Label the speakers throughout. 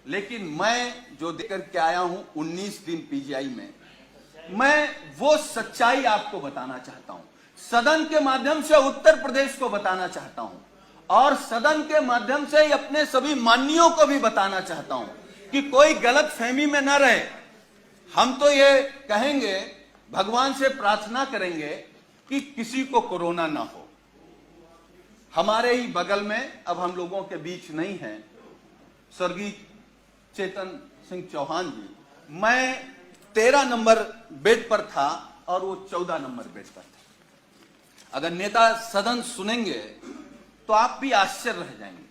Speaker 1: लेकिन मैं जो देकर के आया हूं 19 दिन पीजीआई में, मैं वो सच्चाई आपको बताना चाहता हूं, सदन के माध्यम से उत्तर प्रदेश को बताना चाहता हूं और सदन के माध्यम से अपने सभी माननीयों को भी बताना चाहता हूं कि कोई गलत फहमी में न रहे। हम तो ये कहेंगे, भगवान से प्रार्थना करेंगे कि किसी को कोरोना ना हो। हमारे ही बगल में, अब हम लोगों के बीच नहीं है, स्वर्गीय चेतन सिंह चौहान जी, मैं 13 नंबर बेड पर था और वो 14 नंबर बेड पर था। अगर नेता सदन सुनेंगे तो आप भी आश्चर्य रह जाएंगे।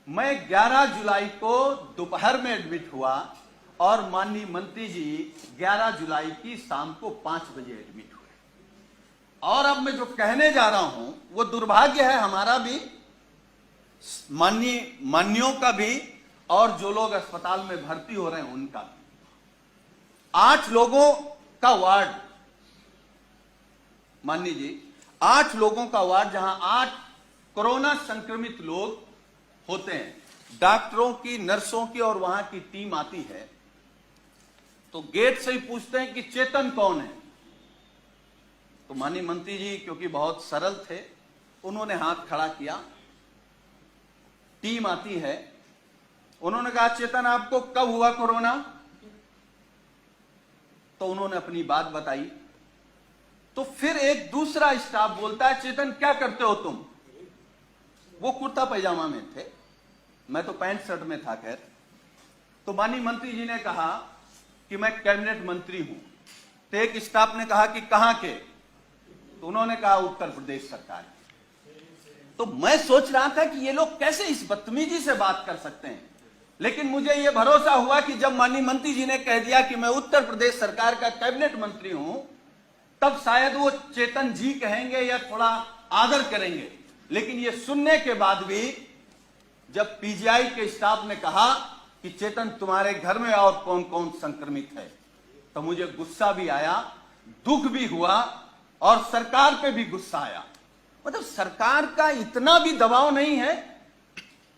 Speaker 1: मैं 11 जुलाई को दोपहर में एडमिट हुआ और माननीय मंत्री जी 11 जुलाई की शाम को 5 बजे एडमिट हुए। और अब मैं जो कहने जा रहा हूं वो दुर्भाग्य है हमारा भी, माननीयों का भी, और जो लोग अस्पताल में भर्ती हो रहे हैं उनका भी। 8 लोगों का वार्ड, माननीय जी, 8 लोगों का वार्ड, जहां 8 कोरोना संक्रमित लोग होते हैं, डॉक्टरों की, नर्सों की और वहां की टीम आती है तो गेट से ही पूछते हैं कि चेतन कौन है। तो माननीय मंत्री जी क्योंकि बहुत सरल थे, उन्होंने हाथ खड़ा किया। टीम आती है, उन्होंने कहा चेतन आपको कब हुआ कोरोना? तो उन्होंने अपनी बात बताई। तो फिर एक दूसरा स्टाफ बोलता है चेतन क्या करते हो तुम? वो कुर्ता पैजामा में थे, मैं तो पैंट शर्ट में था। खैर, तो माननीय मंत्री जी ने कहा कि मैं कैबिनेट मंत्री हूं। तो एक स्टाफ ने कहा कि कहां के? तो उन्होंने कहा उत्तर प्रदेश सरकार। तो मैं सोच रहा था कि ये लोग कैसे इस बदतमीजी से बात कर सकते हैं, लेकिन मुझे यह भरोसा हुआ कि जब माननीय मंत्री जी ने कह दिया कि मैं उत्तर प्रदेश सरकार का कैबिनेट मंत्री हूं, तब शायद वो चेतन जी कहेंगे या थोड़ा आदर करेंगे। लेकिन ये सुनने के बाद भी जब पीजीआई के स्टाफ ने कहा कि चेतन तुम्हारे घर में और कौन कौन संक्रमित है, तो मुझे गुस्सा भी आया, दुख भी हुआ और सरकार पे भी गुस्सा आया। मतलब सरकार का इतना भी दबाव नहीं है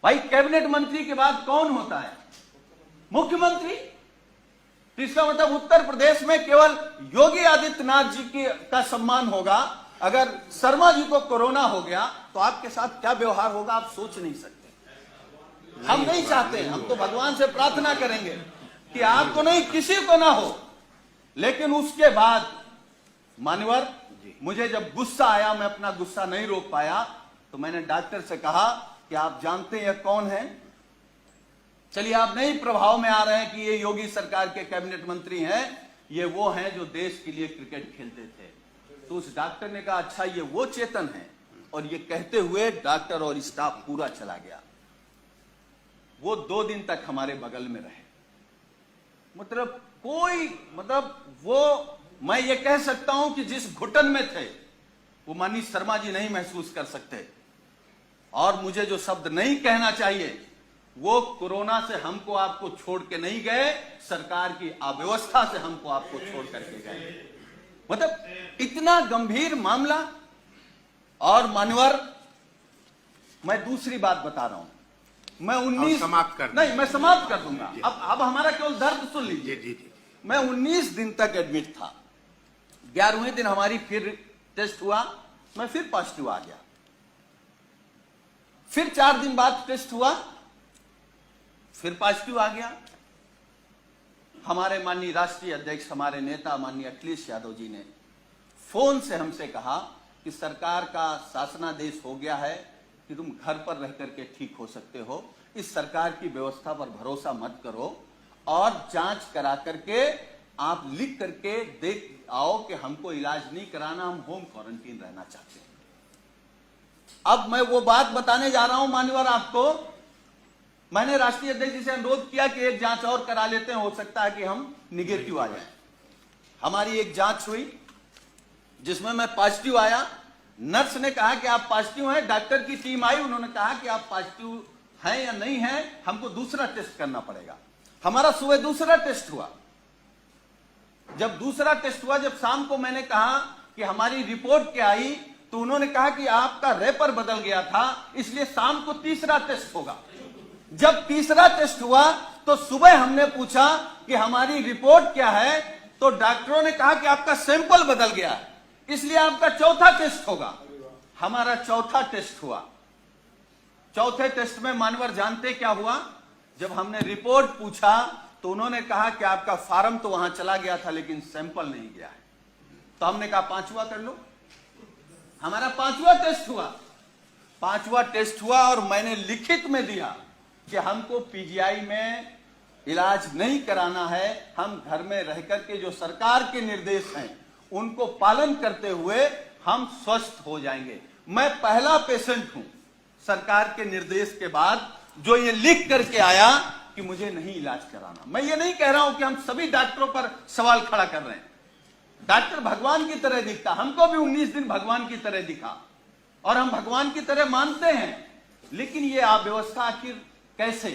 Speaker 1: भाई। कैबिनेट मंत्री के बाद कौन होता है? मुख्यमंत्री। तो इसका मतलब उत्तर प्रदेश में केवल योगी आदित्यनाथ जी का सम्मान होगा। अगर शर्मा जी को कोरोना हो गया तो आपके साथ क्या व्यवहार होगा आप सोच नहीं सकते। हम नहीं चाहते, हम तो भगवान से प्रार्थना करेंगे कि आपको नहीं, किसी को ना हो। लेकिन उसके बाद मान्यवर, मुझे जब गुस्सा आया, मैं अपना गुस्सा नहीं रोक पाया, तो मैंने डॉक्टर से कहा कि आप जानते हैं कौन है? चलिए आप नहीं प्रभाव में आ रहे हैं कि ये योगी सरकार के कैबिनेट मंत्री हैं, ये वो हैं जो देश के लिए क्रिकेट खेलते थे। तो उस डॉक्टर ने कहा अच्छा ये वो चेतन है, और ये कहते हुए डॉक्टर और स्टाफ पूरा चला गया। वो 2 दिन तक हमारे बगल में रहे। मतलब वो, मैं ये कह सकता हूं कि जिस घुटन में थे वो माननीय शर्मा जी नहीं महसूस कर सकते। और मुझे जो शब्द नहीं कहना चाहिए, वो कोरोना से हमको आपको छोड़ के नहीं गए, सरकार की अव्यवस्था से हमको आपको छोड़ करके गए। मतलब इतना गंभीर मामला। और मान्यवर, मैं दूसरी बात बता रहा हूं, मैं 19 नहीं, मैं समाप्त कर दूंगा। अब हमारा केवल दर्द सुन लीजिए। मैं 19 दिन तक एडमिट था। 11वें दिन हमारी फिर टेस्ट हुआ, मैं फिर पॉजिटिव आ गया। फिर 4 दिन बाद टेस्ट हुआ, फिर पॉजिटिव आ गया। हमारे माननीय राष्ट्रीय अध्यक्ष, हमारे नेता माननीय अखिलेश यादव जी ने फोन से हमसे कहा कि सरकार का शासनादेश हो गया है कि तुम घर पर रह करके ठीक हो सकते हो, इस सरकार की व्यवस्था पर भरोसा मत करो और जांच करा करके आप लिख करके देख आओ कि हमको इलाज नहीं कराना, हम होम क्वारंटीन रहना चाहते हैं। अब मैं वो बात बताने जा रहा हूं मान्यवर आपको। मैंने राष्ट्रीय अध्यक्ष जी से अनुरोध किया कि एक जांच और करा लेते हैं, हो सकता है कि हम निगेटिव आ जाए। हमारी एक जांच हुई जिसमें मैं पॉजिटिव आया। नर्स ने कहा कि आप पॉजिटिव हैं, डॉक्टर की टीम आई, उन्होंने कहा कि आप पॉजिटिव हैं या नहीं हैं, हमको दूसरा टेस्ट करना पड़ेगा। हमारा सुबह दूसरा टेस्ट हुआ। जब दूसरा टेस्ट हुआ, जब शाम को मैंने कहा कि हमारी रिपोर्ट क्या आई, तो उन्होंने कहा कि आपका रेपर बदल गया था, इसलिए शाम को तीसरा टेस्ट होगा। जब तीसरा टेस्ट हुआ तो सुबह हमने पूछा कि हमारी रिपोर्ट क्या है, तो डॉक्टरों ने कहा कि आपका सैंपल बदल गया है, इसलिए आपका चौथा टेस्ट होगा। हमारा चौथा टेस्ट हुआ। चौथे टेस्ट में मानवर जानते क्या हुआ? जब हमने रिपोर्ट पूछा तो उन्होंने कहा कि आपका फार्म तो वहां चला गया था लेकिन सैंपल नहीं गया है। तो हमने कहा पांचवा कर लो। हमारा पांचवा टेस्ट हुआ। पांचवा टेस्ट हुआ और मैंने लिखित में दिया कि हमको पीजीआई में इलाज नहीं कराना है, हम घर में रहकर के जो सरकार के निर्देश हैं उनको पालन करते हुए हम स्वस्थ हो जाएंगे। मैं पहला पेशेंट हूं सरकार के निर्देश के बाद जो ये लिख करके आया कि मुझे नहीं इलाज कराना। मैं ये नहीं कह रहा हूं कि हम सभी डॉक्टरों पर सवाल खड़ा कर रहे हैं। डॉक्टर भगवान की तरह दिखता, हमको भी 19 दिन भगवान की तरह दिखा और हम भगवान की तरह मानते हैं, लेकिन ये अव्यवस्था आखिर कैसे?